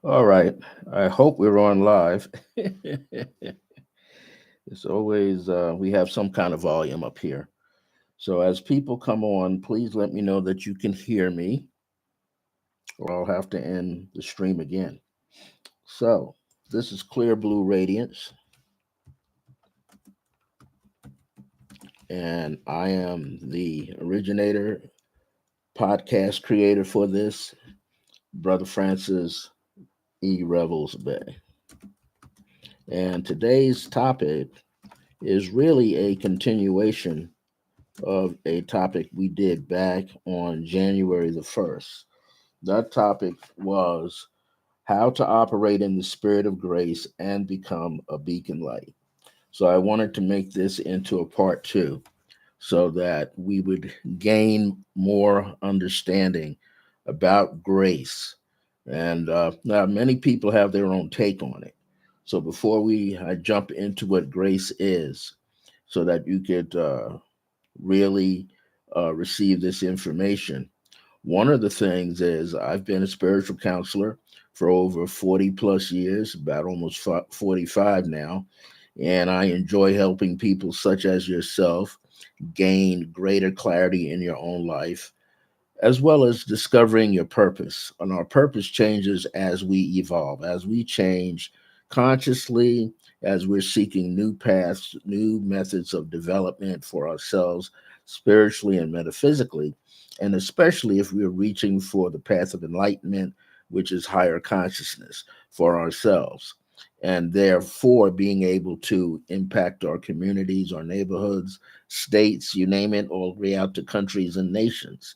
All right. I hope we're on live. It's always, we have some kind of volume up here. So as people come on, please let me know that you can hear me, or I'll have to end the stream again. So this is Clear Blue Radiance, and I am the originator, podcast creator for this, Brother Francis Revels-Bey. And today's topic is really a continuation of a topic we did back on January the 1st. That topic was how to operate in the spirit of grace and become a beacon light. So I wanted to make this into a part two so that we would gain more understanding about grace. And now many people have their own take on it. So before I jump into what grace is, so that you could really receive this information. One of the things is I've been a spiritual counselor for over 40 plus years, about almost 45 now, and I enjoy helping people such as yourself gain greater clarity in your own life, as well as discovering your purpose. And our purpose changes as we evolve, as we change consciously, as we're seeking new paths, new methods of development for ourselves, spiritually and metaphysically, and especially if we're reaching for the path of enlightenment, which is higher consciousness for ourselves. And therefore, being able to impact our communities, our neighborhoods, states, you name it, all the way out to countries and nations.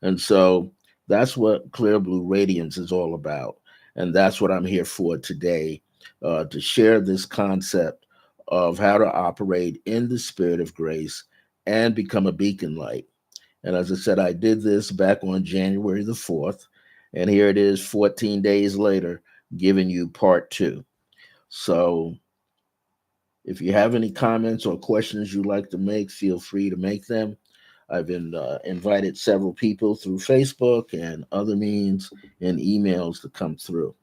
And so that's what Clear Blue Radiance is all about. And that's what I'm here for today, to share this concept of how to operate in the spirit of grace and become a beacon light. And as I said, I did this back on January the 4th. And here it is 14 days later, giving you part two. So if you have any comments or questions you'd like to make, feel free to make them. I've been invited several people through Facebook and other means and emails to come through.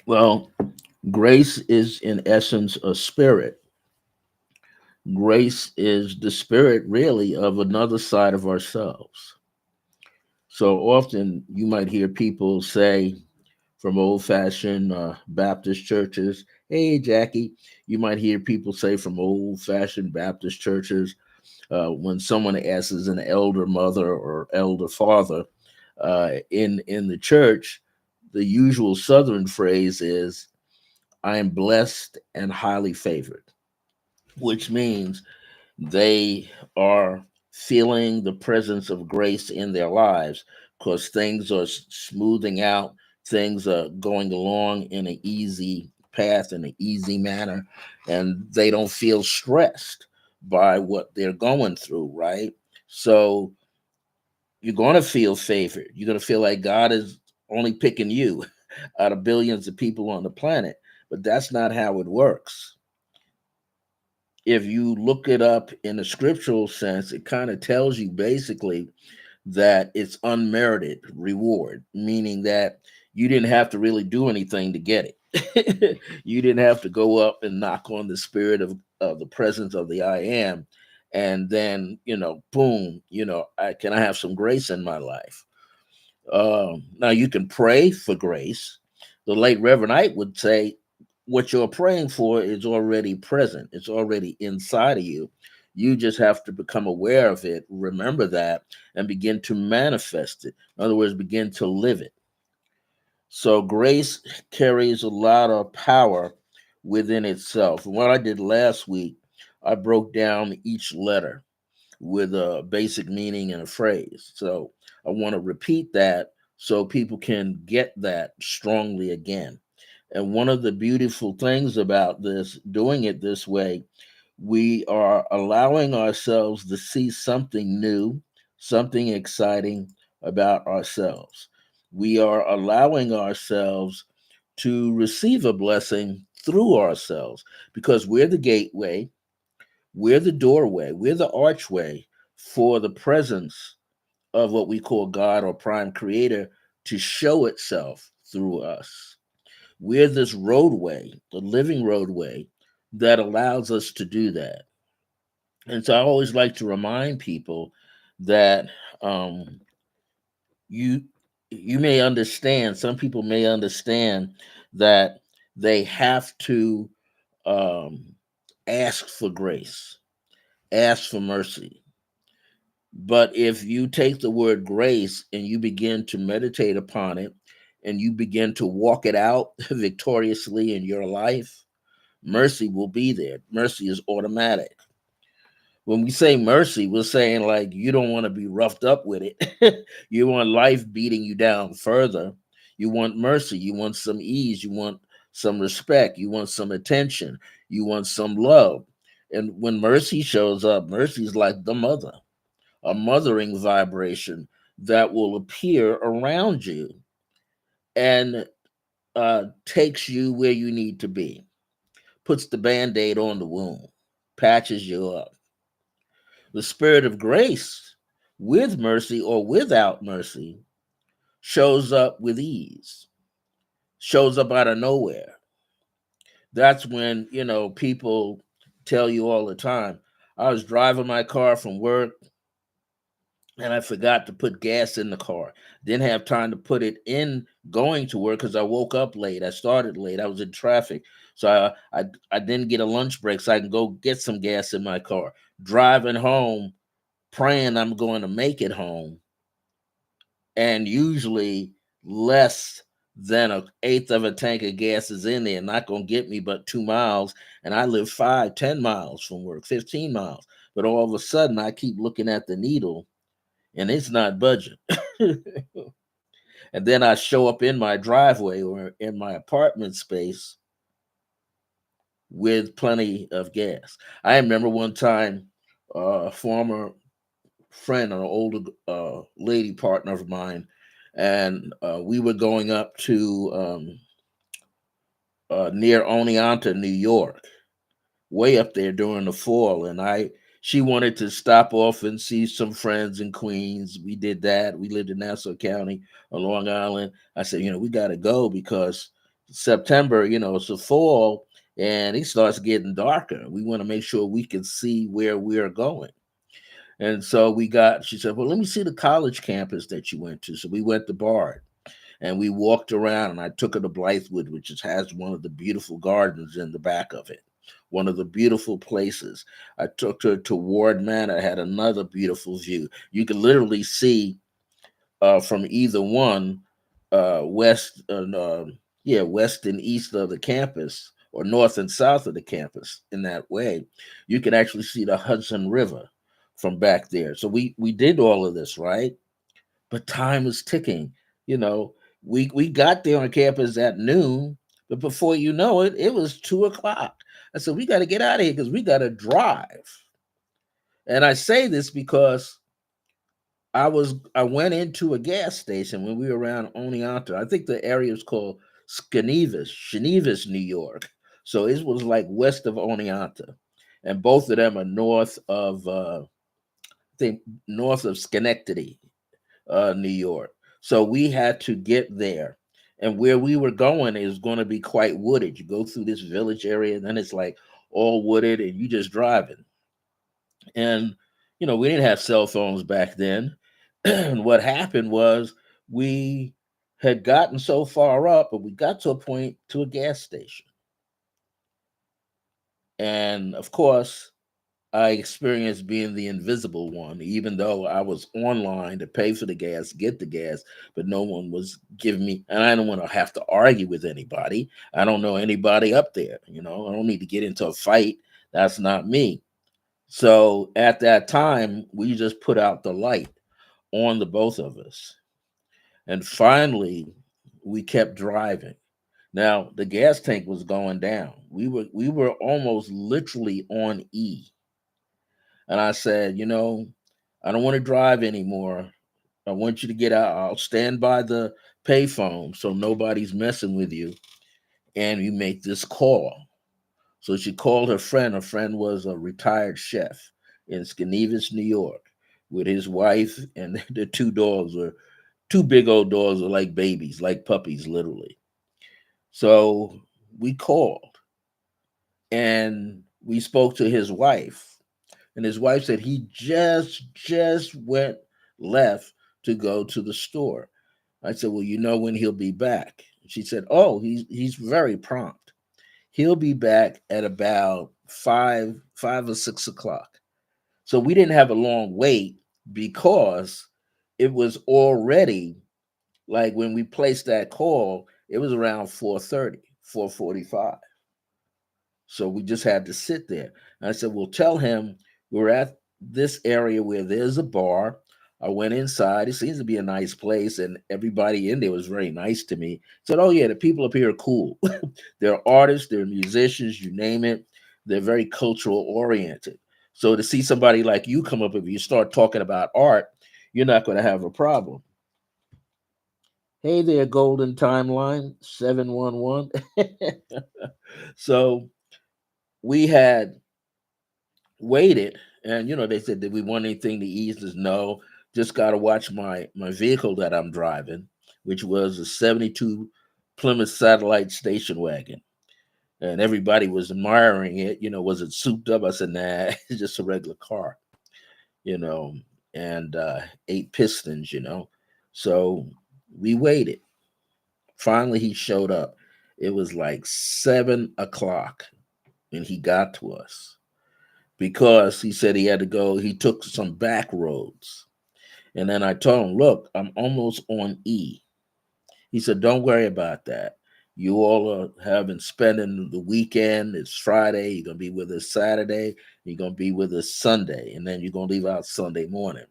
Well, grace is in essence a spirit. Grace is the spirit, really, of another side of ourselves. So often you might hear people say from old fashioned Baptist churches, hey, Jackie, you might hear people say from old fashioned Baptist churches, when someone asks an elder mother or elder father in the church, the usual Southern phrase is, "I am blessed and highly favored," which means they are feeling the presence of grace in their lives because things are smoothing out, things are going along in an easy path, in an easy manner, and they don't feel stressed by what they're going through, right? So you're going to feel favored. You're going to feel like God is only picking you out of billions of people on the planet, but that's not how it works. If you look it up in a scriptural sense, it kind of tells you basically that it's unmerited reward, meaning that you didn't have to really do anything to get it. You didn't have to go up and knock on the spirit of the presence of the I am, and then, boom, can I have some grace in my life? Now you can pray for grace. The late Reverend Ike would say, what you're praying for is already present. It's already inside of you. You just have to become aware of it, remember that, and begin to manifest it. In other words, begin to live it. So grace carries a lot of power within itself. And what I did last week, I broke down each letter with a basic meaning and a phrase. So I want to repeat that so people can get that strongly again. And one of the beautiful things about this, doing it this way, we are allowing ourselves to see something new, something exciting about ourselves. We are allowing ourselves to receive a blessing through ourselves because we're the gateway, we're the doorway, we're the archway for the presence of what we call God or prime creator to show itself through us. We're this roadway, the living roadway that allows us to do that. And so I always like to remind people that um, you you may understand. Some people may understand that they have to um, ask for grace, ask for mercy. But if you take the word grace and you begin to meditate upon it and you begin to walk it out victoriously in your life, mercy will be there. Mercy is automatic. When we say mercy, we're saying like you don't want to be roughed up with it. You want life beating you down further. You want mercy. You want some ease. You want some respect. You want some attention. You want some love. And when mercy shows up, mercy is like the mother, a mothering vibration that will appear around you and takes you where you need to be, puts the band aid on the wound, patches you up. The spirit of grace, with mercy or without mercy, shows up with ease, shows up out of nowhere. That's when, people tell you all the time. I was driving my car from work and I forgot to put gas in the car. Didn't have time to put it in going to work because I woke up late. I started late. I was in traffic. So I didn't get a lunch break so I can go get some gas in my car. Driving home, praying I'm going to make it home, and usually less than an eighth of a tank of gas is in there, not going to get me but 2 miles, and I live 5, 10 miles from work, 15 miles. But all of a sudden I keep looking at the needle and it's not budging. And then I show up in my driveway or in my apartment space with plenty of gas. I remember one time a former friend, an older lady partner of mine, and we were going up to near Oneonta, New York, way up there during the fall. And she wanted to stop off and see some friends in Queens. We did that. We lived in Nassau County on Long Island. I said, we got to go because September, it's the fall and it starts getting darker. We want to make sure we can see where we're going. And so she said, well, let me see the college campus that you went to. So we went to Bard and we walked around and I took her to Blythewood, which has one of the beautiful gardens in the back of it, one of the beautiful places. I took her to Ward Manor, had another beautiful view. You could literally see from either one, west and west and east of the campus, or north and south of the campus. In that way, you can actually see the Hudson River from back there. So we did all of this, right? But time is ticking. You know, we got there on campus at noon, but before you know it, it was 2 o'clock. I said we got to get out of here because we got to drive. And I say this because I went into a gas station when we were around Oneonta. I think the area is called Schenevus, New York. So it was like west of Oneonta, and both of them are north of I think north of Schenectady, New York. So we had to get there. And where we were going is going to be quite wooded. You go through this village area, and then it's like all wooded, and you just driving. And we didn't have cell phones back then. And what happened was we had gotten so far up, but we got to a point to a gas station. And of course, I experienced being the invisible one, even though I was online to pay for the gas, get the gas, but no one was giving me, and I don't want to have to argue with anybody. I don't know anybody up there. I don't need to get into a fight. That's not me. So at that time, we just put out the light on the both of us. And finally, we kept driving. Now the gas tank was going down. We were almost literally on E. And I said, I don't want to drive anymore. I want you to get out. I'll stand by the payphone so nobody's messing with you. And you make this call. So she called her friend. Her friend was a retired chef in Schenevus, New York, with his wife, and the two dogs were Two big old dogs are like babies, like puppies, literally. So we called and we spoke to his wife, and his wife said he just went left to go to the store. I said, "Well, you know when he'll be back?" She said, "Oh, he's very prompt. He'll be back at about 5 or 6 o'clock." So we didn't have a long wait because it was already like when we placed that call, it was around 4:30, 4:45. So we just had to sit there. And I said, "Well, tell him we're at this area where there's a bar." I went inside. It seems to be a nice place, and everybody in there was very nice to me. Said, "Oh yeah, the people up here are cool. They're artists, they're musicians, you name it. They're very cultural oriented. So to see somebody like you come up, if you start talking about art, you're not going to have a problem." Hey there, Golden Timeline 711. So we had waited, and they said, "Did we want anything to eat?" Says, "No, just got to watch my vehicle that I'm driving, which was a 72 Plymouth Satellite station wagon." And everybody was admiring it. Was it souped up? I said, "Nah, it's just a regular car." you know and 8 pistons. So we waited. Finally he showed up. It was like 7 o'clock when he got to us, because he said he had to go. He took some back roads. And then I told him, "Look, I'm almost on E." He said, "Don't worry about that. You all are having spending the weekend. It's Friday. You're going to be with us Saturday. You're going to be with us Sunday. And then you're going to leave out Sunday morning.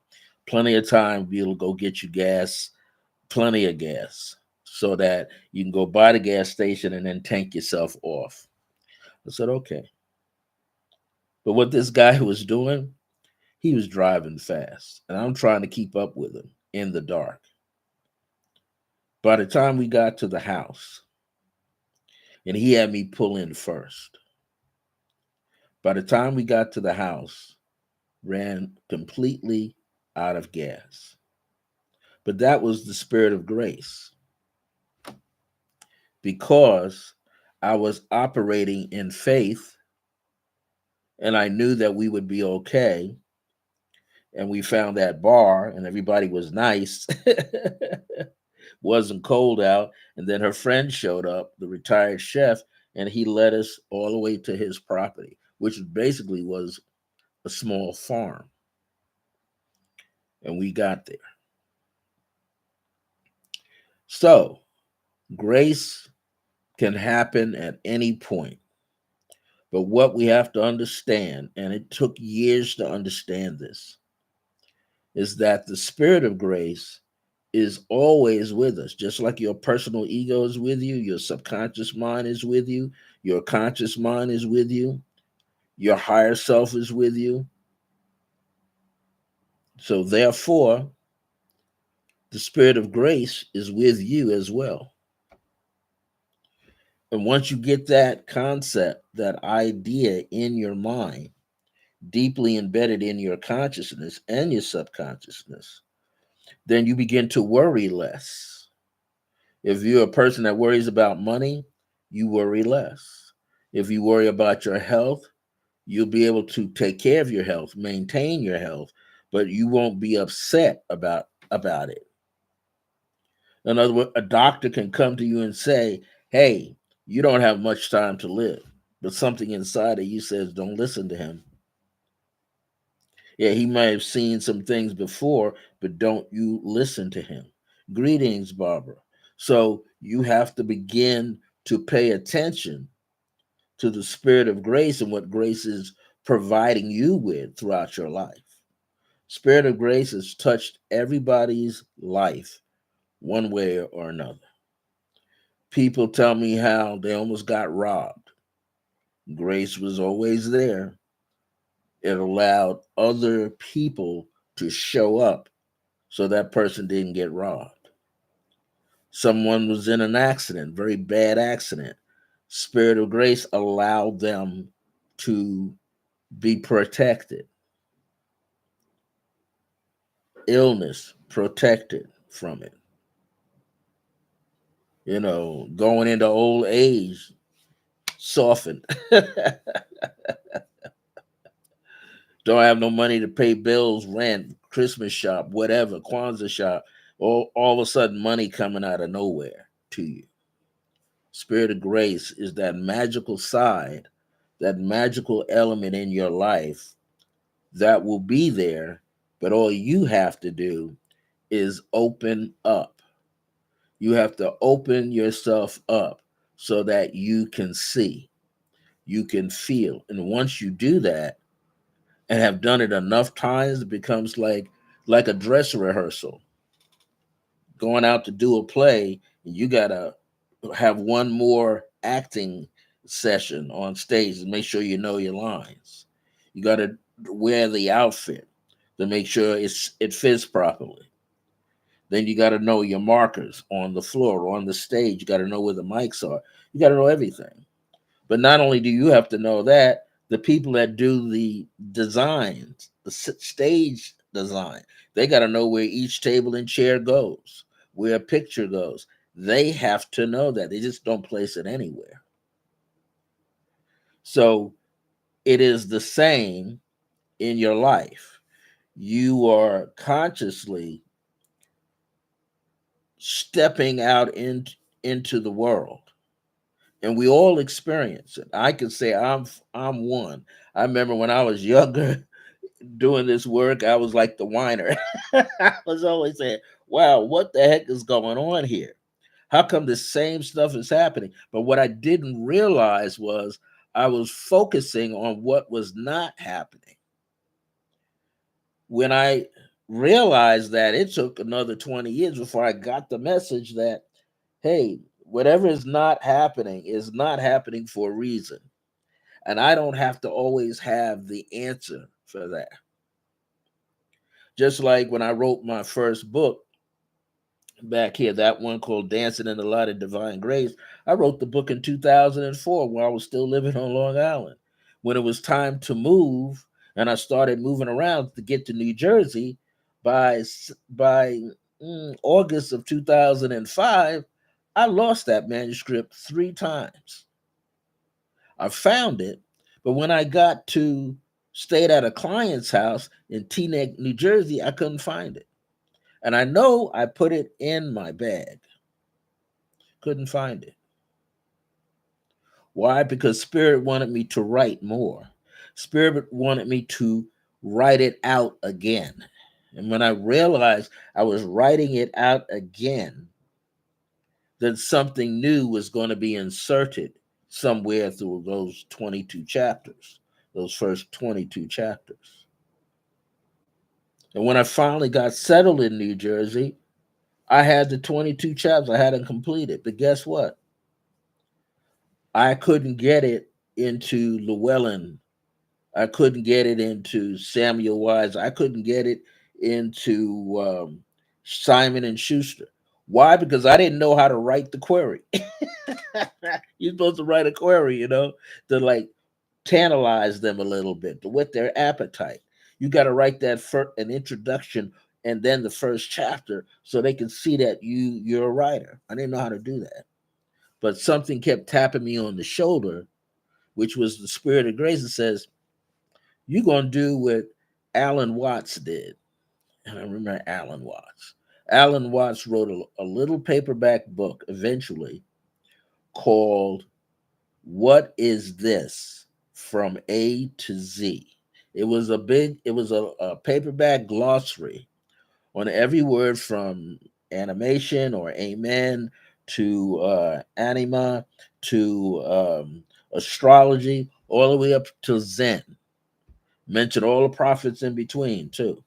Plenty of time to be able to go get you gas, plenty of gas, so that you can go by the gas station and then tank yourself off." I said, "Okay." But what this guy was doing, he was driving fast, and I'm trying to keep up with him in the dark. By the time we got to the house, and he had me pull in first, by the time we got to the house, ran completely out of gas. But that was the spirit of grace, because I was operating in faith and I knew that we would be okay. And we found that bar and everybody was nice. Wasn't cold out. And then her friend showed up, the retired chef, and he led us all the way to his property, which basically was a small farm. And we got there. So grace can happen at any point. But what we have to understand, and it took years to understand this, is that the spirit of grace is always with us. Just like your personal ego is with you, your subconscious mind is with you, your conscious mind is with you, your higher self is with you. So, therefore, the spirit of grace is with you as well. And once you get that concept, that idea in your mind, deeply embedded in your consciousness and your subconsciousness, then you begin to worry less. If you're a person that worries about money, you worry less. If you worry about your health, you'll be able to take care of your health, maintain your health, but you won't be upset about it. In other words, a doctor can come to you and say, "Hey, you don't have much time to live." But something inside of you says, "Don't listen to him." Yeah, he might have seen some things before, but don't you listen to him. Greetings, Barbara. So you have to begin to pay attention to the spirit of grace and what grace is providing you with throughout your life. Spirit of grace has touched everybody's life one way or another. People tell me how they almost got robbed. Grace was always there. It allowed other people to show up so that person didn't get robbed. Someone was in an accident, very bad accident. Spirit of grace allowed them to be protected. Illness protected from it. going into old age, softened. Don't have no money to pay bills, rent, Christmas shop, whatever, Kwanzaa shop. All of a sudden, money coming out of nowhere to you. Spirit of grace is that magical side, that magical element in your life that will be there, but all you have to do is open up. You have to open yourself up so that you can see, you can feel. And once you do that and have done it enough times, it becomes like a dress rehearsal. Going out to do a play, you gotta have one more acting session on stage and make sure you know your lines. You gotta wear the outfit to make sure it fits properly. Then you got to know your markers on the floor, on the stage. You got to know where the mics are. You got to know everything. But not only do you have to know that, the people that do the designs, the stage design, they got to know where each table and chair goes, where a picture goes. They have to know that. They just don't place it anywhere. So it is the same in your life. You are consciously stepping out into the world, and we all experience it. I can say I'm one. I remember when I was younger doing this work, I was like the whiner. I was always saying, wow, what the heck is going on here? How come the same stuff is happening? But what I didn't realize was I was focusing on what was not happening. When I realized that, it took another 20 years before I got the message that, hey, whatever is not happening for a reason. And I don't have to always have the answer for that. Just like when I wrote my first book back here, that one called Dancing in the Light of Divine Grace, I wrote the book in 2004 while I was still living on Long Island. When it was time to move, and I started moving around to get to New Jersey, by August of 2005, I lost that manuscript 3 times. I found it, but when I got to stayed at a client's house in Teaneck, New Jersey, I couldn't find it. And I know I put it in my bag. Couldn't find it. Why? Because Spirit wanted me to write more. Spirit wanted me to write it out again. And when I realized I was writing it out again, then something new was going to be inserted somewhere through those 22 chapters, those first 22 chapters. And when I finally got settled in New Jersey, I had the 22 chapters. I hadn't completed. But guess what? I couldn't get it into Llewellyn. I couldn't get it into Samuel Wise. I couldn't get it into Simon and Schuster. Why? Because I didn't know how to write the query. You're supposed to write a query, to like tantalize them a little bit, to whet their appetite. You got to write that an introduction and then the first chapter so they can see that you're a writer. I didn't know how to do that, but something kept tapping me on the shoulder, which was the Spirit of grace that says, "You're gonna do what Alan Watts did." And I remember Alan Watts. Alan Watts wrote a little paperback book eventually called "What Is This? From A to Z." It was a paperback glossary on every word from animation or amen to anima to astrology, all the way up to Zen. Mentioned all the prophets in between, too,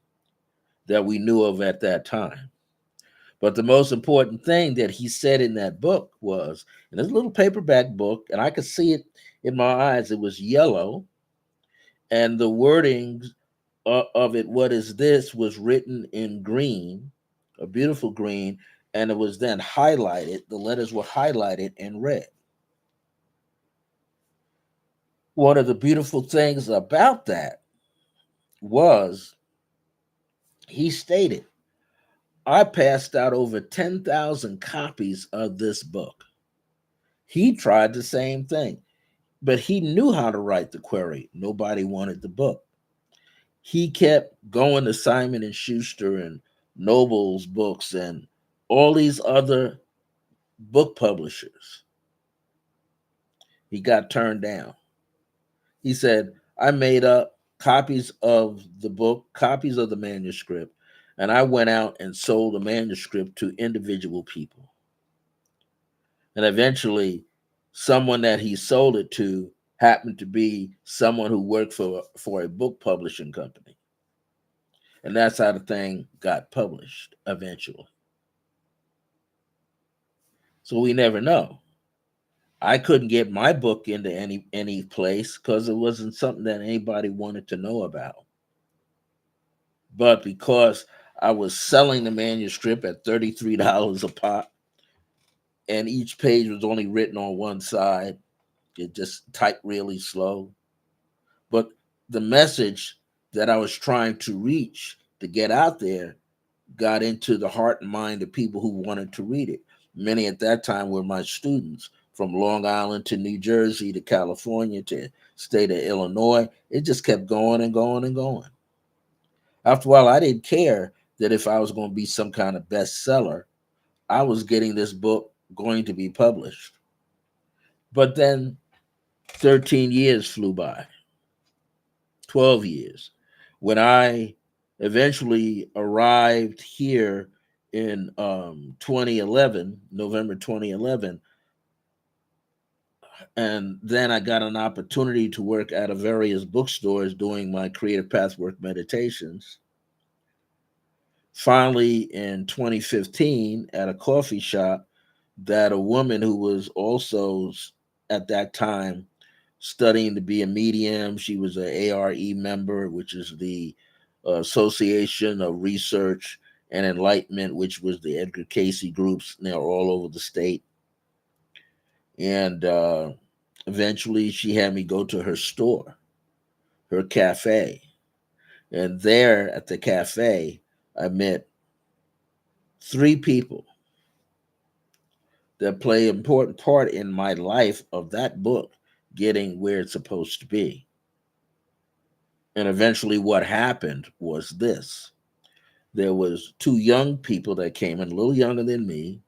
that we knew of at that time. But the most important thing that he said in that book was, in this little paperback book, and I could see it in my eyes, it was yellow, and the wording of it, "What is this?" was written in green, a beautiful green, and it was then highlighted. The letters were highlighted in red. One of the beautiful things about that was he stated, I passed out over 10,000 copies of this book. He tried the same thing, but he knew how to write the query. Nobody wanted the book. He kept going to Simon and Schuster and Noble's books and all these other book publishers. He got turned down. He said, I made up copies of the book, copies of the manuscript, and I went out and sold the manuscript to individual people. And eventually, someone that he sold it to happened to be someone who worked for a book publishing company. And that's how the thing got published eventually. So we never know. I couldn't get my book into any place because it wasn't something that anybody wanted to know about. But because I was selling the manuscript at $33 a pop, and each page was only written on one side, it just typed really slow. But the message that I was trying to reach to get out there got into the heart and mind of people who wanted to read it. Many at that time were my students from Long Island to New Jersey to California to state of Illinois. It just kept going and going and going. After a while, I didn't care that if I was going to be some kind of bestseller, I was getting this book going to be published. But then 13 years flew by, 12 years. When I eventually arrived here in 2011, November 2011, and then I got an opportunity to work at a various bookstores doing my creative pathwork meditations. Finally, in 2015, at a coffee shop, that a woman who was also at that time studying to be a medium, she was an ARE member, which is the Association of Research and Enlightenment, which was the Edgar Casey groups now all over the state. And eventually she had me go to her store, her cafe. And there at the cafe, I met three people that play an important part in my life of that book getting where it's supposed to be. And eventually what happened was this. There was two young people that came in, a little younger than me,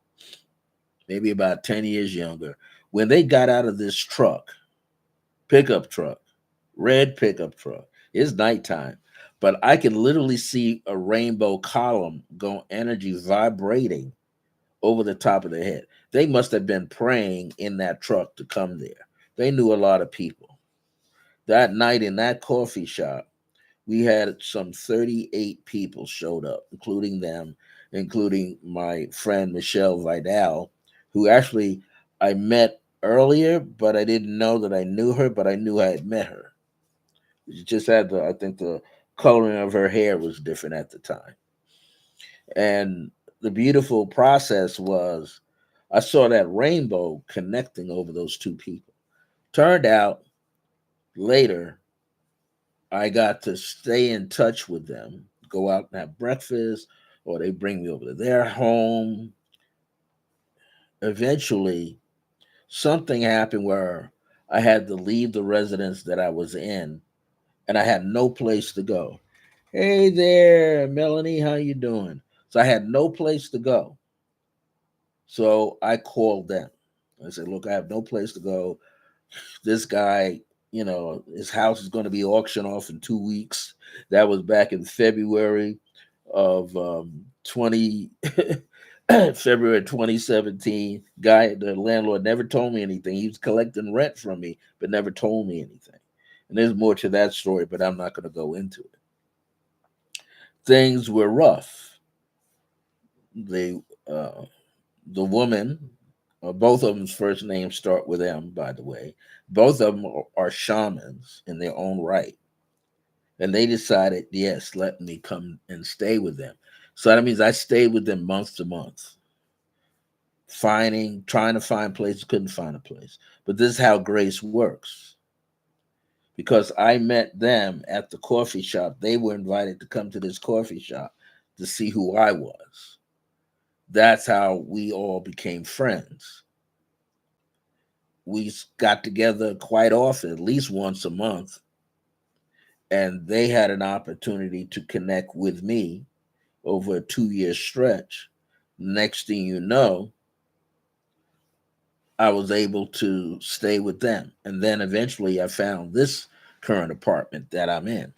maybe about 10 years younger. When they got out of this truck, pickup truck, red pickup truck, it's nighttime, but I can literally see a rainbow column go energy vibrating over the top of their head. They must have been praying in that truck to come there. They knew a lot of people. That night in that coffee shop, we had some 38 people showed up, including them, including my friend Michelle Vidal, who actually I met earlier, but I didn't know that I knew her, but I knew I had met her. She just had I think the coloring of her hair was different at the time. And the beautiful process was I saw that rainbow connecting over those two people. Turned out later, I got to stay in touch with them, go out and have breakfast, or they bring me over to their home. Eventually, something happened where I had to leave the residence that I was in, and I had no place to go. Hey there, Melanie, how you doing? So I had no place to go. So I called them. I said, look, I have no place to go. This guy, his house is going to be auctioned off in 2 weeks. That was back in February of 20 February 2017. Guy, the landlord never told me anything. He was collecting rent from me, but never told me anything. And there's more to that story, but I'm not going to go into it. Things were rough. The the woman, both of them's first names start with M, by the way. Both of them are shamans in their own right. And they decided, yes, let me come and stay with them. So that means I stayed with them month to month, trying to find places, couldn't find a place. But this is how grace works. Because I met them at the coffee shop. They were invited to come to this coffee shop to see who I was. That's how we all became friends. We got together quite often, at least once a month, and they had an opportunity to connect with me over a 2 year stretch. Next thing you know, I was able to stay with them. And then eventually I found this current apartment that I'm in.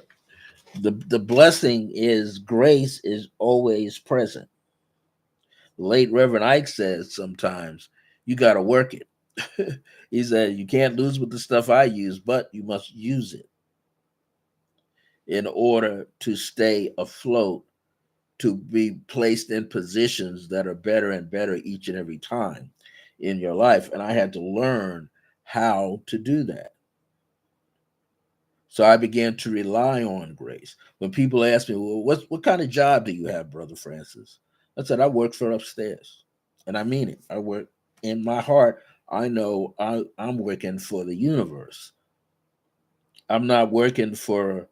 The blessing is grace is always present. The late Reverend Ike says sometimes you got to work it. He said you can't lose with the stuff I use, but you must use it in order to stay afloat, to be placed in positions that are better and better each and every time in your life. And I had to learn how to do that. So I began to rely on grace. When people ask me, well, what kind of job do you have, Brother Francis? I said, I work for upstairs. And I mean it. I work in my heart. I know I'm working for the universe. I'm not working for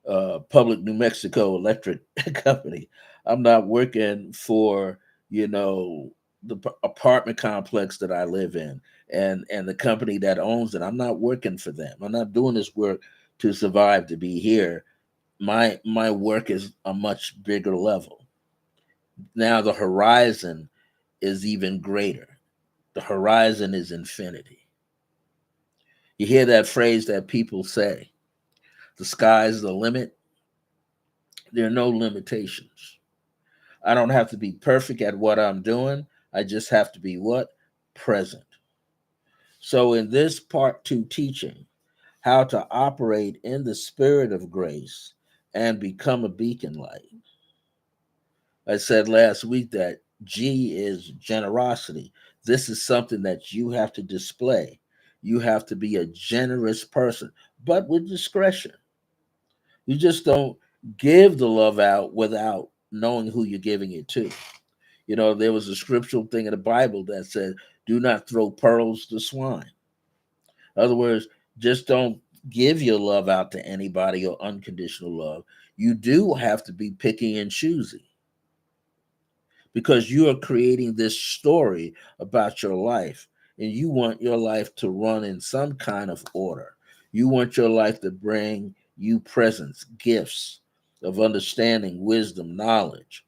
Public New Mexico Electric Company. I'm not working for, you know, the apartment complex that I live in and the company that owns it. I'm not working for them. I'm not doing this work to survive, to be here. My work is a much bigger level. Now the horizon is even greater. The horizon is infinity. You hear that phrase that people say, the sky's the limit. There are no limitations. I don't have to be perfect at what I'm doing. I just have to be what? Present. So, in this part two teaching, how to operate in the spirit of grace and become a beacon light, I said last week that G is generosity. This is something that you have to display. You have to be a generous person, but with discretion. You just don't give the love out without knowing who you're giving it to. You know, there was a scriptural thing in the Bible that said, do not throw pearls to swine. In other words, just don't give your love out to anybody or unconditional love. You do have to be picky and choosy because you are creating this story about your life and you want your life to run in some kind of order. You want your life to bring you presents, gifts of understanding, wisdom, knowledge.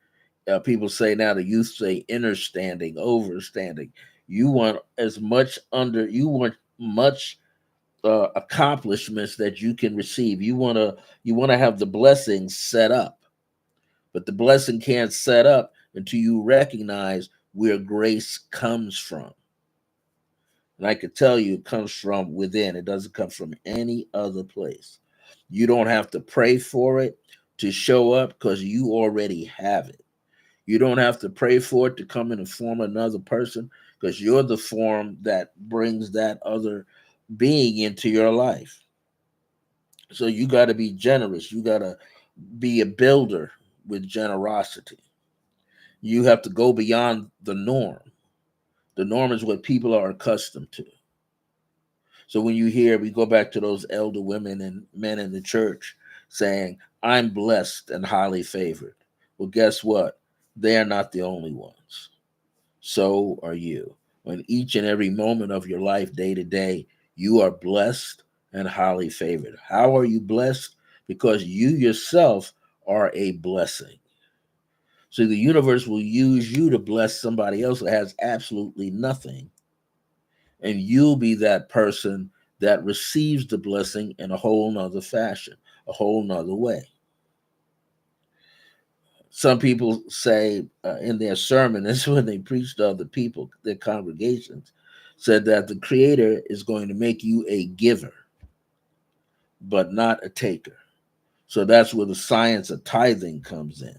People say now, the youth say understanding, overstanding. You want as much you want much accomplishments that you can receive. You want to have the blessings set up, but the blessing can't set up until you recognize where grace comes from. And I could tell you it comes from within. It doesn't come from any other place. You don't have to pray for it to show up because you already have it. You don't have to pray for it to come in the form of another person because you're the form that brings that other being into your life. So you got to be generous. You got to be a builder with generosity. You have to go beyond the norm. The norm is what people are accustomed to. So when you hear, we go back to those elder women and men in the church saying, I'm blessed and highly favored. Well, guess what? They are not the only ones. So are you. When each and every moment of your life, day to day, you are blessed and highly favored. How are you blessed? Because you yourself are a blessing. So the universe will use you to bless somebody else that has absolutely nothing. And you'll be that person that receives the blessing in a whole nother fashion, a whole nother way. Some people say in their sermon, this is when they preach to other people, their congregations, said that the Creator is going to make you a giver, but not a taker. So that's where the science of tithing comes in.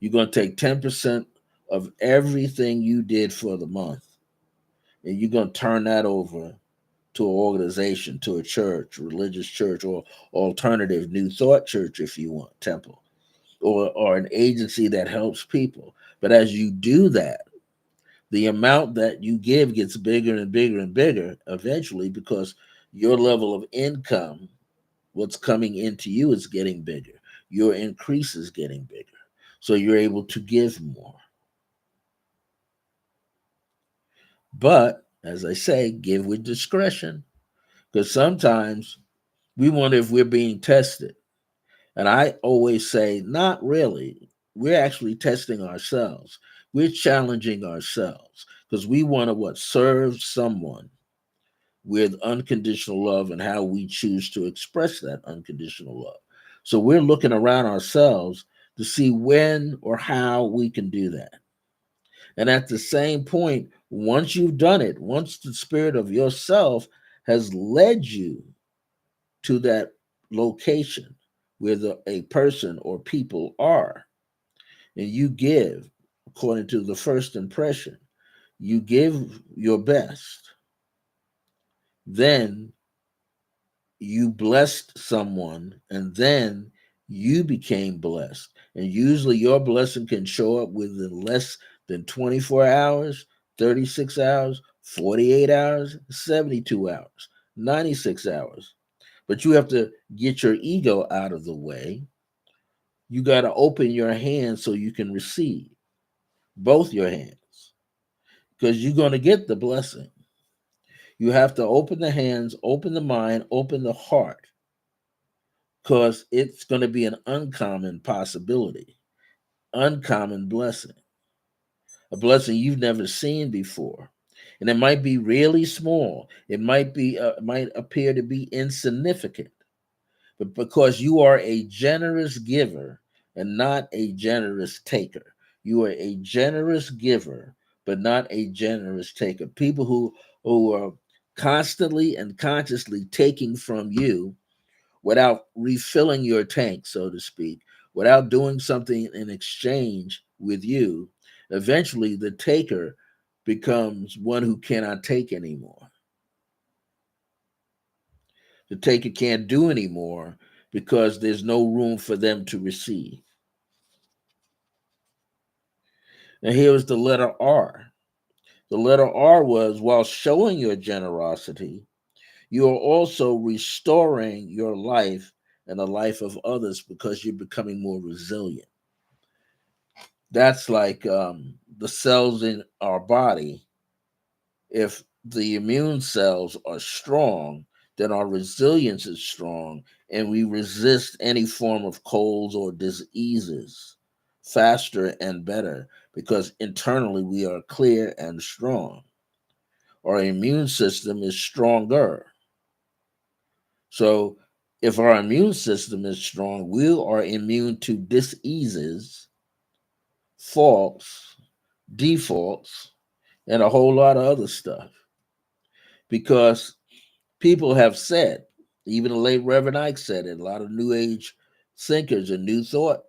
You're going to take 10% of everything you did for the month, and you're going to turn that over to an organization, to a church, religious church, or alternative New Thought church, if you want, temple, or an agency that helps people. But as you do that, the amount that you give gets bigger and bigger and bigger eventually because your level of income, what's coming into you, is getting bigger. Your increase is getting bigger. So you're able to give more. But as I say, give with discretion, because sometimes we wonder if we're being tested. And I always say, not really. We're actually testing ourselves. We're challenging ourselves because we want to what serve someone with unconditional love and how we choose to express that unconditional love. So we're looking around ourselves to see when or how we can do that. And at the same point, once you've done it, once the spirit of yourself has led you to that location where a person or people are, and you give according to the first impression, you give your best, then you blessed someone, and then you became blessed. And usually your blessing can show up within less than 24 hours, 36 hours, 48 hours, 72 hours, 96 hours. But you have to get your ego out of the way. You got to open your hands so you can receive both your hands because you're going to get the blessing. You have to open the hands, open the mind, open the heart because it's going to be an uncommon possibility, uncommon blessing, a blessing you've never seen before. And it might be really small. It might appear to be insignificant, but because you are a generous giver and not a generous taker. You are a generous giver, but not a generous taker. People who are constantly and consciously taking from you without refilling your tank, so to speak, without doing something in exchange with you, eventually the taker becomes one who cannot take anymore. The taker can't do anymore because there's no room for them to receive. And here was the letter R. The letter R was while showing your generosity, you are also restoring your life and the life of others because you're becoming more resilient. That's like the cells in our body. If the immune cells are strong, then our resilience is strong and we resist any form of colds or diseases faster and better because internally we are clear and strong. Our immune system is stronger. So if our immune system is strong, we are immune to diseases, faults, defaults, and a whole lot of other stuff. Because people have said, even the late Reverend Ike said it, a lot of New Age thinkers and New Thought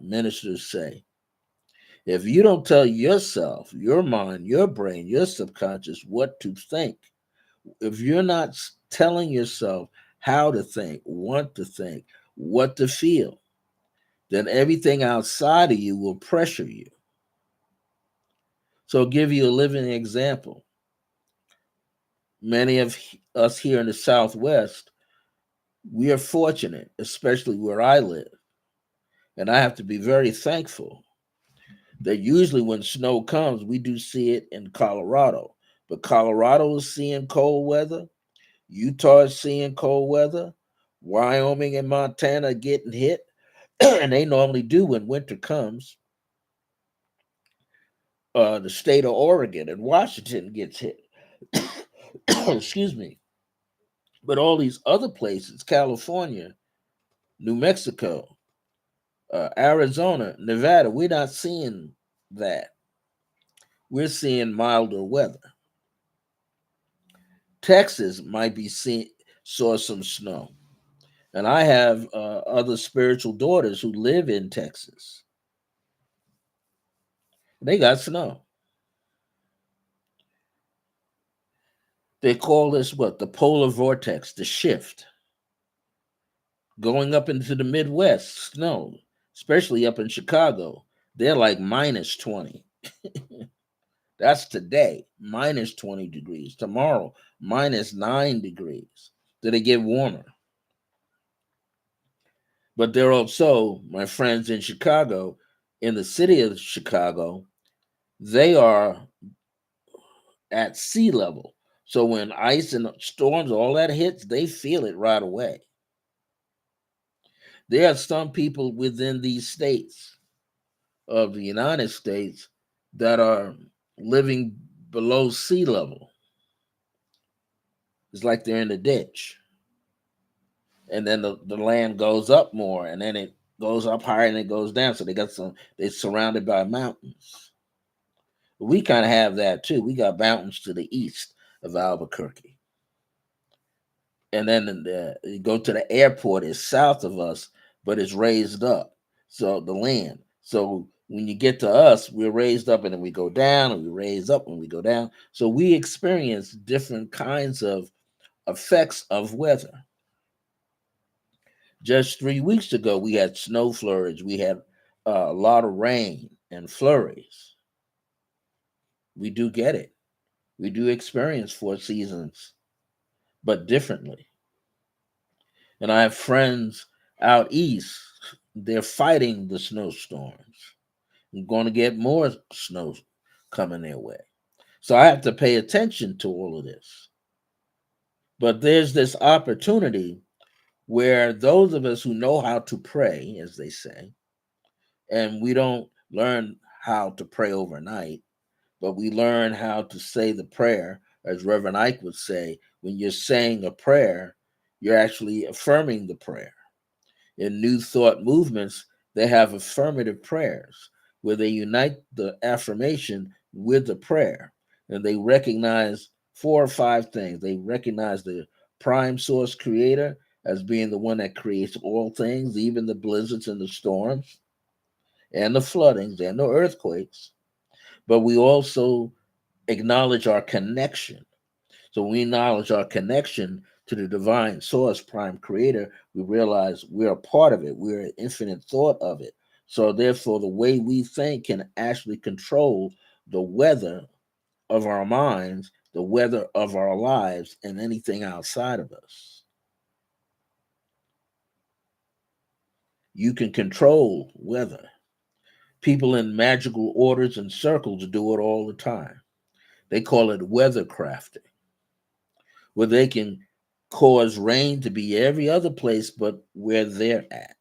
ministers say, if you don't tell yourself, your mind, your brain, your subconscious what to think, if you're not telling yourself how to think, what to feel, then everything outside of you will pressure you. So, I'll give you a living example. Many of us here in the Southwest, we are fortunate, especially where I live. And I have to be very thankful that usually when snow comes, we do see it in Colorado. But Colorado is seeing cold weather. Utah is seeing cold weather. Wyoming and Montana are getting hit. And they normally do when winter comes. The state of Oregon and Washington gets hit. Excuse me. But all these other places, California, New Mexico, Arizona, Nevada, we're not seeing that. We're seeing milder weather. Texas might be saw some snow, and I have other spiritual daughters who live in Texas. They got snow. They call this what? The polar vortex, the shift. Going up into the Midwest, snow, especially up in Chicago. They're like minus 20. That's today, minus 20 degrees. Tomorrow, minus 9 degrees. Did it get warmer? But there are also my friends in Chicago, in the city of Chicago, they are at sea level. So when ice and storms, all that hits, they feel it right away. There are some people within these states of the United States that are living below sea level. It's like they're in the ditch. And then the land goes up more, and then it goes up higher and it goes down. So they're surrounded by mountains. We kind of have that too. We got mountains to the east of Albuquerque. And then you go to the airport, it's south of us, but it's raised up. So the land. So when you get to us, we're raised up and then we go down and we raise up and we go down. So we experience different kinds of effects of weather. Just 3 weeks ago, we had snow flurries. We had a lot of rain and flurries. We do get it. We do experience 4 seasons, but differently. And I have friends out east, they're fighting the snowstorms. We're going to get more snow coming their way. So I have to pay attention to all of this. But there's this opportunity where those of us who know how to pray, as they say, and we don't learn how to pray overnight, but we learn how to say the prayer, as Reverend Ike would say, when you're saying a prayer, you're actually affirming the prayer. In New Thought movements, they have affirmative prayers where they unite the affirmation with the prayer. And they recognize 4 or 5 things. They recognize the prime source creator as being the one that creates all things, even the blizzards and the storms and the floodings and the earthquakes. But we also acknowledge our connection. So we acknowledge our connection to the divine source, prime creator. We realize we're a part of it. We're an infinite thought of it. So therefore, the way we think can actually control the weather of our minds, the weather of our lives, and anything outside of us. You can control weather. People in magical orders and circles do it all the time. They call it weathercrafting, where they can cause rain to be every other place but where they're at.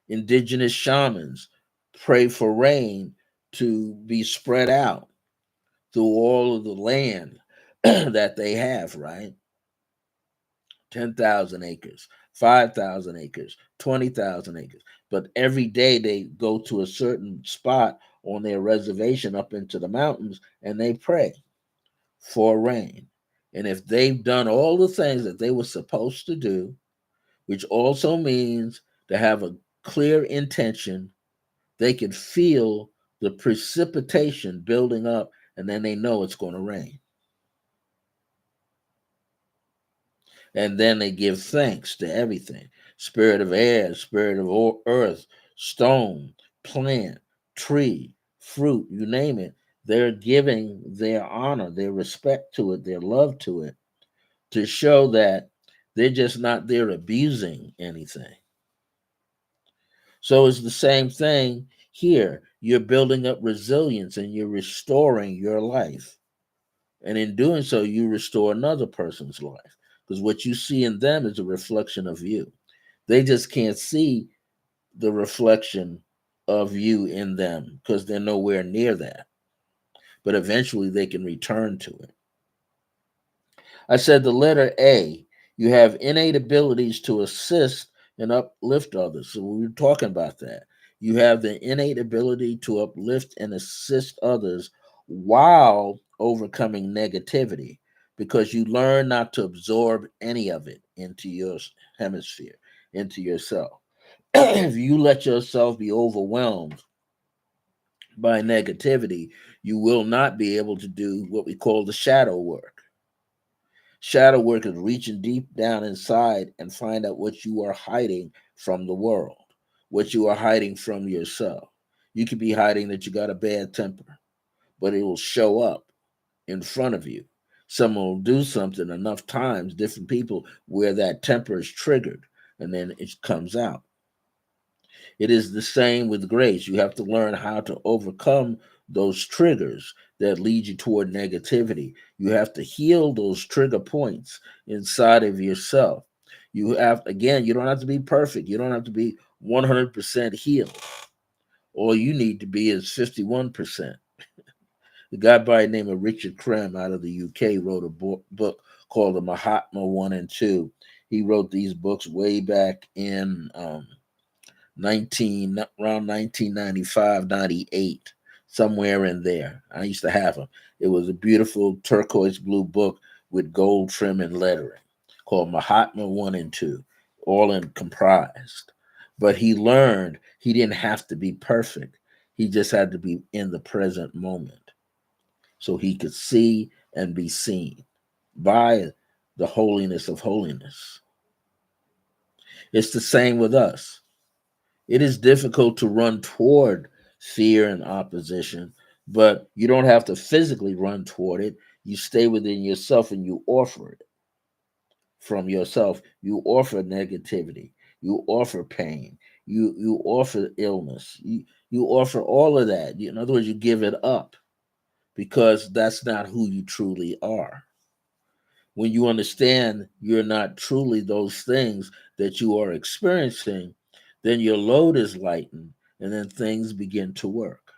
Indigenous shamans pray for rain to be spread out through all of the land that they have, right? 10,000 acres, 5,000 acres, 20,000 acres. But every day they go to a certain spot on their reservation up into the mountains and they pray for rain. And if they've done all the things that they were supposed to do, which also means to have a clear intention, they can feel the precipitation building up and then they know it's going to rain. And then they give thanks to everything: spirit of air, spirit of earth, stone, plant, tree, fruit, you name it. They're giving their honor, their respect to it, their love to it, to show that they're just not there abusing anything. So it's the same thing here. You're building up resilience and you're restoring your life. And in doing so, you restore another person's life because what you see in them is a reflection of you. They just can't see the reflection of you in them because they're nowhere near that. But eventually they can return to it. I said the letter A, you have innate abilities to assist and uplift others. So we were talking about that. You have the innate ability to uplift and assist others while overcoming negativity because you learn not to absorb any of it into your hemisphere, into yourself. If you let yourself be overwhelmed by negativity, you will not be able to do what we call the shadow work. Shadow work is reaching deep down inside and find out what you are hiding from the world, what you are hiding from yourself. You could be hiding that you got a bad temper, but it will show up in front of you. Someone will do something enough times, different people, where that temper is triggered and then it comes out. It is the same with grace. You have to learn how to overcome those triggers that lead you toward negativity. You have to heal those trigger points inside of yourself. You have, again, you don't have to be perfect. You don't have to be 100% healed. All you need to be is 51%. The guy by the name of Richard Krem out of the UK wrote a book called The Mahatma 1 and 2. He wrote these books way back in 1995, 98, somewhere in there. I used to have them. It was a beautiful turquoise blue book with gold trim and lettering called Mahatma 1 and 2, all in comprised. But he learned he didn't have to be perfect. He just had to be in the present moment so he could see and be seen by the holiness of holiness. It's the same with us. It is difficult to run toward fear and opposition, but you don't have to physically run toward it. You stay within yourself and you offer it from yourself. You offer negativity. You offer pain. You offer illness. You offer all of that. In other words, you give it up because that's not who you truly are. When you understand you're not truly those things that you are experiencing, then your load is lightened and then things begin to work.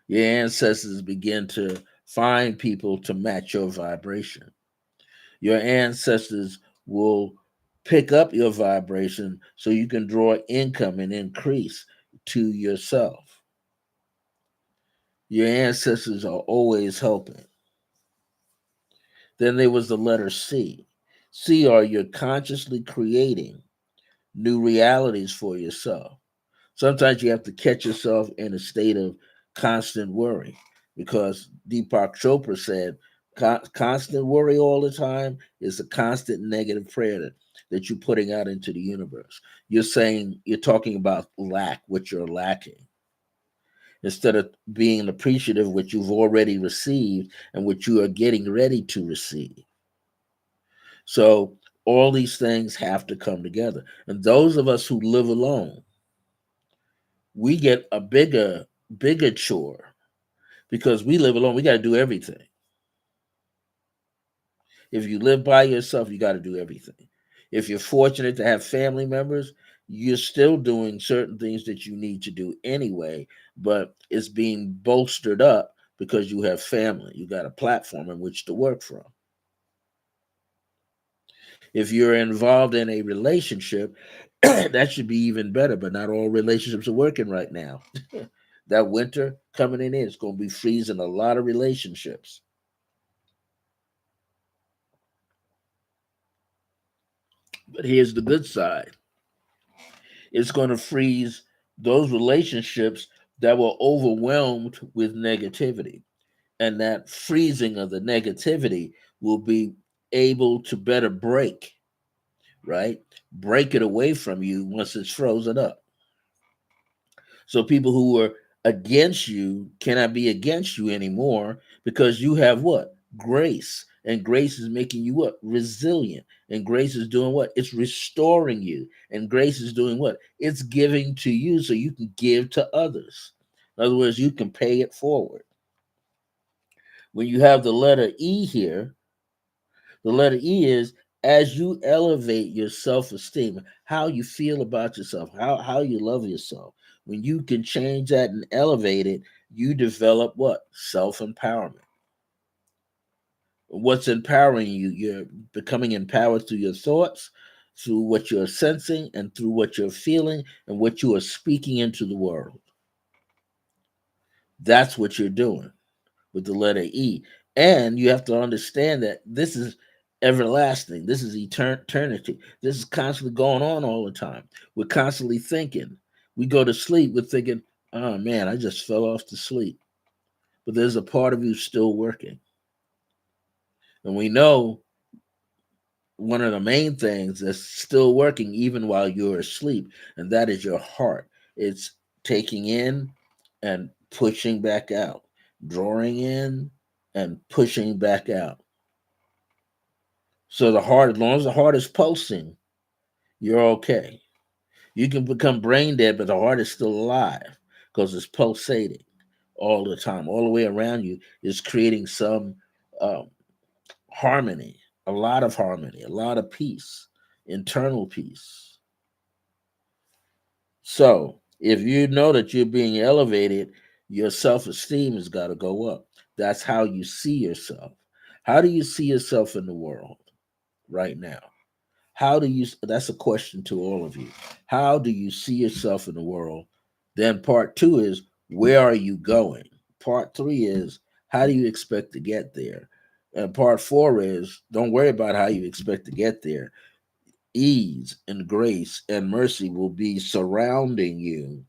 Your ancestors begin to find people to match your vibration. Your ancestors will pick up your vibration so you can draw income and increase to yourself. Your ancestors are always helping. Then there was the letter C. C are you're consciously creating new realities for yourself. Sometimes you have to catch yourself in a state of constant worry because Deepak Chopra said constant worry all the time is a constant negative prayer that you're putting out into the universe. You're talking about lack, what you're lacking, instead of being appreciative of what you've already received and what you are getting ready to receive. So all these things have to come together. And those of us who live alone, we get a bigger chore because we live alone. We got to do everything. If you live by yourself, you got to do everything. If you're fortunate to have family members, you're still doing certain things that you need to do anyway, but it's being bolstered up because you have family. You got a platform in which to work from. If you're involved in a relationship, that should be even better, but not all relationships are working right now. That winter coming in, it's going to be freezing a lot of relationships. But here's the good side, it's going to freeze those relationships that were overwhelmed with negativity. And that freezing of the negativity will be able to better break, right? Break it away from you once it's frozen up. So people who were against you cannot be against you anymore because you have what? Grace. And grace is making you what? Resilient. And grace is doing what? It's restoring you. And grace is doing what? It's giving to you so you can give to others. In other words, you can pay it forward. When you have the letter E here, the letter E is as you elevate your self esteem, how you feel about yourself, how you love yourself. When you can change that and elevate it, you develop what? Self empowerment. What's empowering you? You're becoming empowered through your thoughts, through what you're sensing, and through what you're feeling and what you are speaking into the world. That's what you're doing with the letter E. And you have to understand that this is everlasting. This is eternity. This is constantly going on all the time. We're constantly thinking. We go to sleep, we're thinking, oh man, I just fell off to sleep. But there's a part of you still working. And we know one of the main things that's still working even while you're asleep, and that is your heart. It's taking in and pushing back out, drawing in and pushing back out. So the heart, as long as the heart is pulsing, you're okay. You can become brain dead, but the heart is still alive because it's pulsating all the time. All the way around you is creating some um, harmony, a lot of harmony, a lot of peace, internal peace. So if you know that you're being elevated, your self esteem has got to go up. That's how you see yourself. How do you see yourself in the world right now? How do you, that's a question to all of you. How do you see yourself in the world? Then part two is, where are you going? Part three is, how do you expect to get there? And part four is, don't worry about how you expect to get there. Ease and grace and mercy will be surrounding you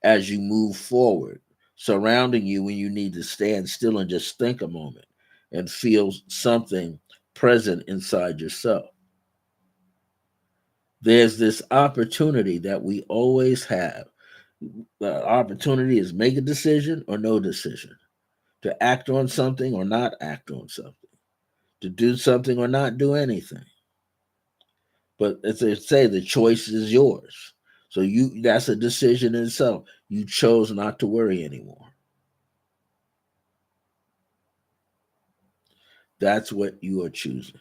as you move forward, surrounding you when you need to stand still and just think a moment and feel something present inside yourself. There's this opportunity that we always have. The opportunity is make a decision or no decision, to act on something or not act on something, to do something or not do anything. But as they say, the choice is yours. So you, that's a decision in itself. You chose not to worry anymore. That's what you are choosing.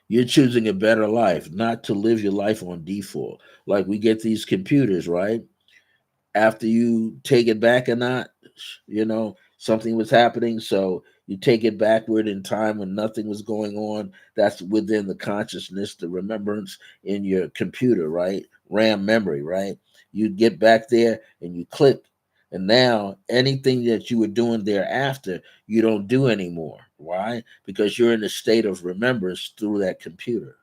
You're choosing a better life, not to live your life on default. Like we get these computers, right? After you take it back a notch, something was happening. So you take it backward in time when nothing was going on. That's within the consciousness, the remembrance in your computer, right? RAM memory, right? You get back there and you click. And now anything that you were doing thereafter, you don't do anymore. Why? Because you're in a state of remembrance through that computer.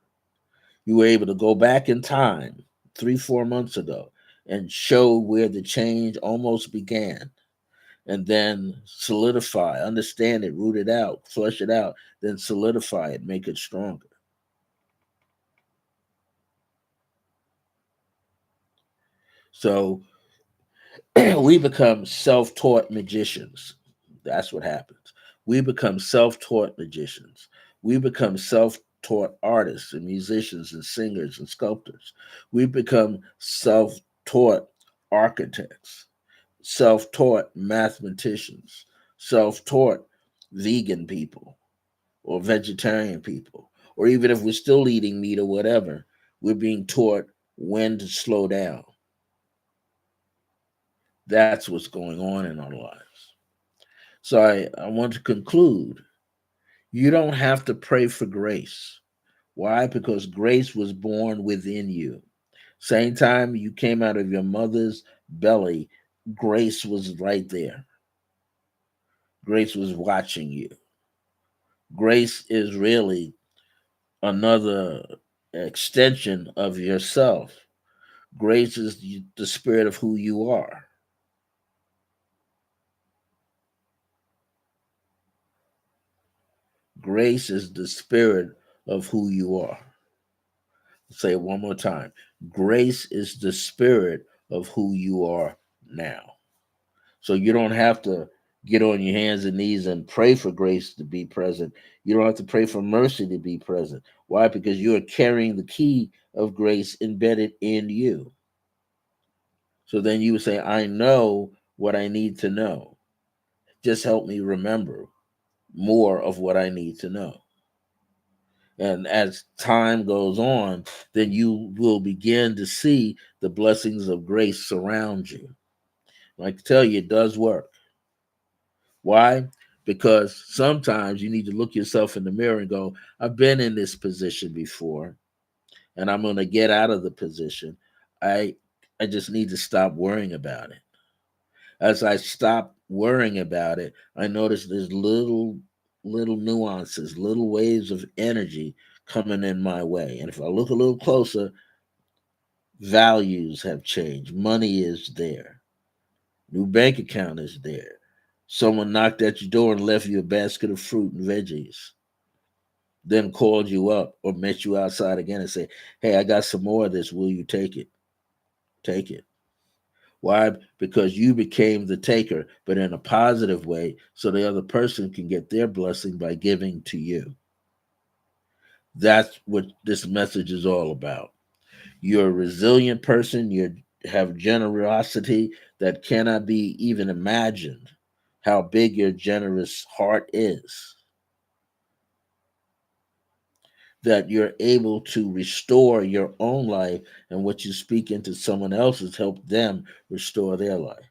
You were able to go back in time 3, 4 months ago and show where the change almost began, and then solidify, understand it, root it out, flush it out, then solidify it, make it stronger. So we become self taught magicians. That's what happens. We become self taught magicians. We become self taught artists and musicians and singers and sculptors. We become self taught architects, self taught mathematicians, self taught vegan people or vegetarian people. Or even if we're still eating meat or whatever, we're being taught when to slow down. That's what's going on in our lives. So I want to conclude. You don't have to pray for grace. Why? Because grace was born within you. Same time you came out of your mother's belly, grace was right there. Grace was watching you. Grace is really another extension of yourself. Grace is the spirit of who you are. Grace is the spirit of who you are. Say it one more time. Grace is the spirit of who you are now. So you don't have to get on your hands and knees and pray for grace to be present. You don't have to pray for mercy to be present. Why? Because you are carrying the key of grace embedded in you. So then you would say, I know what I need to know. Just help me remember more of what I need to know. And as time goes on, then you will begin to see the blessings of grace surround you. I can tell you, it does work. Why? Because sometimes you need to look yourself in the mirror and go, I've been in this position before, and I'm going to get out of the position. I I just need to stop worrying about it. As I stop worrying about it, I notice there's little nuances, little waves of energy coming in my way. And if I look a little closer, values have changed. Money is there. New bank account is there. Someone knocked at your door and left you a basket of fruit and veggies. Then called you up or met you outside again and said, hey, I got some more of this. Will you take it? Take it. Why? Because you became the taker, but in a positive way, so the other person can get their blessing by giving to you. That's what this message is all about. You're a resilient person. You're have generosity that cannot be even imagined. How big your generous heart is, that you're able to restore your own life, and what you speak into someone else's help them restore their life.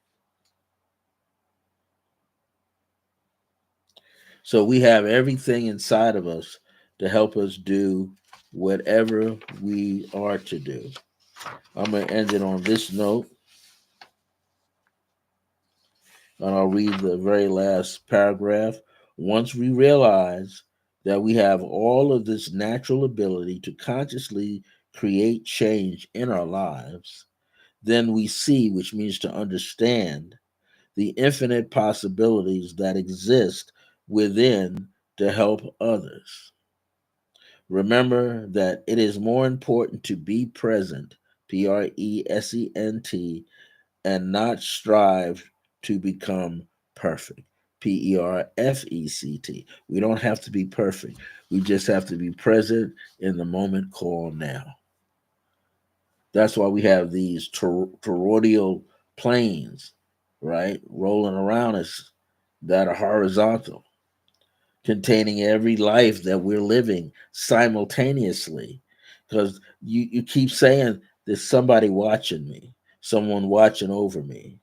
So we have everything inside of us to help us do whatever we are to do. I'm going to end it on this note, and I'll read the very last paragraph. Once we realize that we have all of this natural ability to consciously create change in our lives, then we see, which means to understand, the infinite possibilities that exist within to help others. Remember that it is more important to be present, present, and not strive to become perfect, perfect. We don't have to be perfect. We just have to be present in the moment called now. That's why we have these toroidal planes, right, rolling around us that are horizontal, containing every life that we're living simultaneously. Because you keep saying there's somebody watching me, someone watching over me.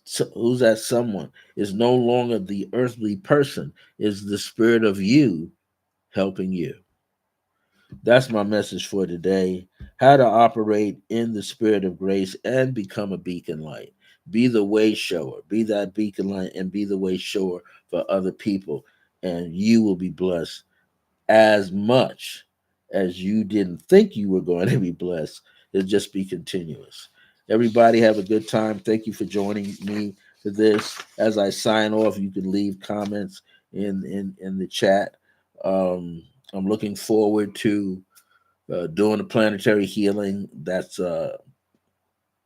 So who's that someone? Is no longer the earthly person, is the spirit of you helping you. That's my message for today. How to operate in the spirit of grace and become a beacon light. Be the way shower. Be that beacon light and be the way shower for other people. And you will be blessed as much as you didn't think you were going to be blessed. It'll just be continuous. Everybody have a good time. Thank you for joining me for this. As I sign off, you can leave comments in the chat. I'm looking forward to doing the planetary healing. That's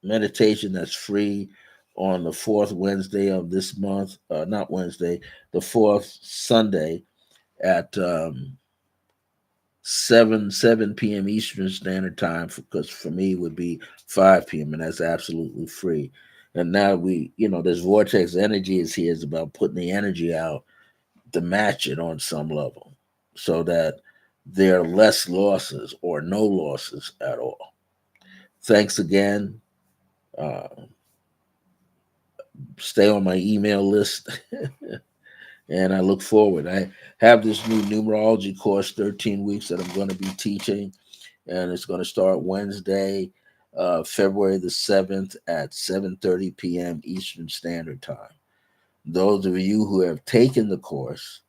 meditation that's free on the fourth Wednesday of this month. Not Wednesday, the fourth Sunday at 7 p.m. Eastern Standard Time, because for me it would be 5 p.m. and that's absolutely free. And now this vortex energy is here. Is about putting the energy out to match it on some level, so that there are less losses or no losses at all. Thanks again. Uh, Stay on my email list, and I look forward. I have this new numerology course, 13 weeks, that I'm going to be teaching, and it's going to start Wednesday, February the 7th at 7:30 p.m. Eastern Standard Time. Those of you who have taken the course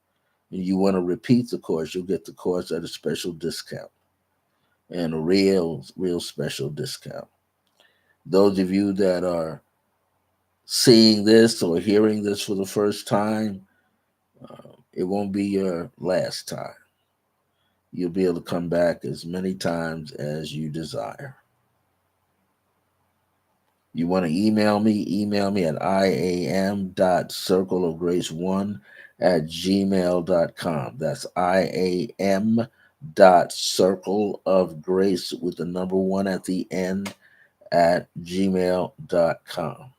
and you want to repeat the course, you'll get the course at a special discount, and a real special discount. Those of you that are seeing this or hearing this for the first time, it won't be your last time. You'll be able to come back as many times as you desire. You want to email me at iam.circleofgrace1 at gmail.com. That's iam.circleofgrace with the number one at the end at gmail.com.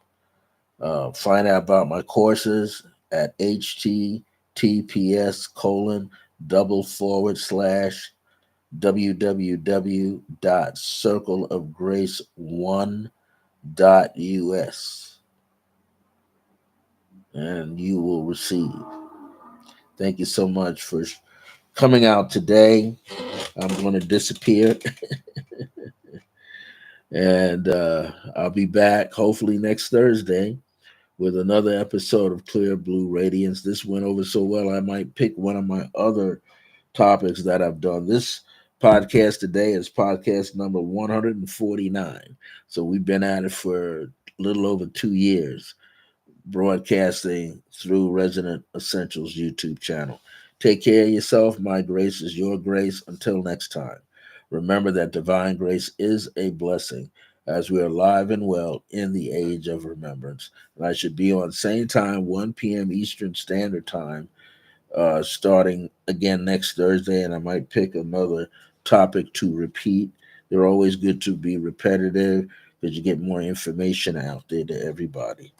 Find out about my courses at https://www.circleofgrace1.us, and you will receive. Thank you so much for coming out today. I'm going to disappear, and I'll be back hopefully next Thursday with another episode of Clear Blue Radiance. This went over so well, I might pick one of my other topics that I've done. This podcast today is podcast number 149. So we've been at it for a little over 2 years, broadcasting through Resonant Essentials YouTube channel. Take care of yourself. My grace is your grace. Until next time, remember that divine grace is a blessing, as we are alive and well in the age of remembrance. And I should be on same time, 1 p.m. Eastern Standard Time, starting again next Thursday, and I might pick another topic to repeat. They're always good to be repetitive, because you get more information out there to everybody.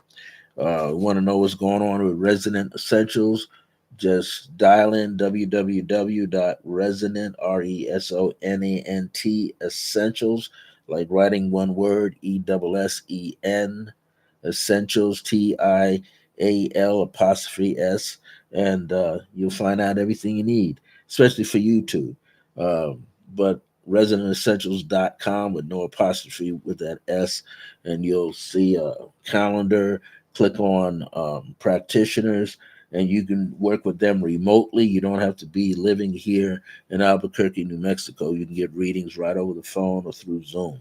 Want to know what's going on with Resonant Essentials? Just dial in www.resonant, Resonant essentials, like writing one word, ESSEN, essentials, TIAL apostrophe S, and you'll find out everything you need, especially for YouTube. But resonantessentials.com with no apostrophe with that S, and you'll see a calendar. Click on practitioners, and you can work with them remotely. You don't have to be living here in Albuquerque, New Mexico. You can get readings right over the phone or through Zoom.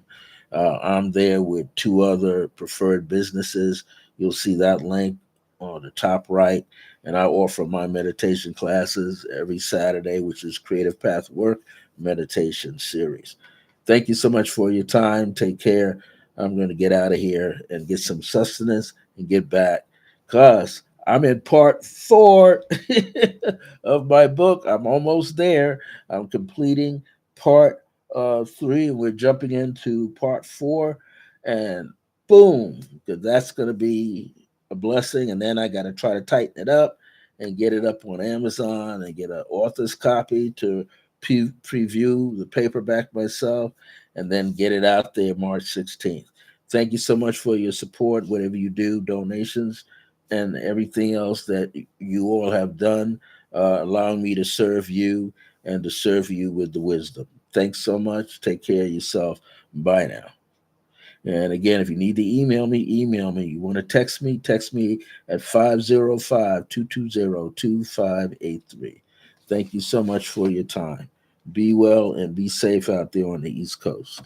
I'm there with two other preferred businesses. You'll see that link on the top right. And I offer my meditation classes every Saturday, which is Creative Path Work Meditation Series. Thank you so much for your time. Take care. I'm going to get out of here and get some sustenance and get back because I'm in part four of my book. I'm almost there. I'm completing part three, and we're jumping into part four. And boom, because that's going to be a blessing. And then I got to try to tighten it up and get it up on Amazon and get an author's copy to preview the paperback myself and then get it out there March 16th. Thank you so much for your support, whatever you do, donations, and everything else that you all have done, allowing me to serve you and to serve you with the wisdom. Thanks so much. Take care of yourself. Bye now. And again, if you need to email me, email me. You want to text me at 505-220-2583. Thank you so much for your time. Be well and be safe out there on the East Coast.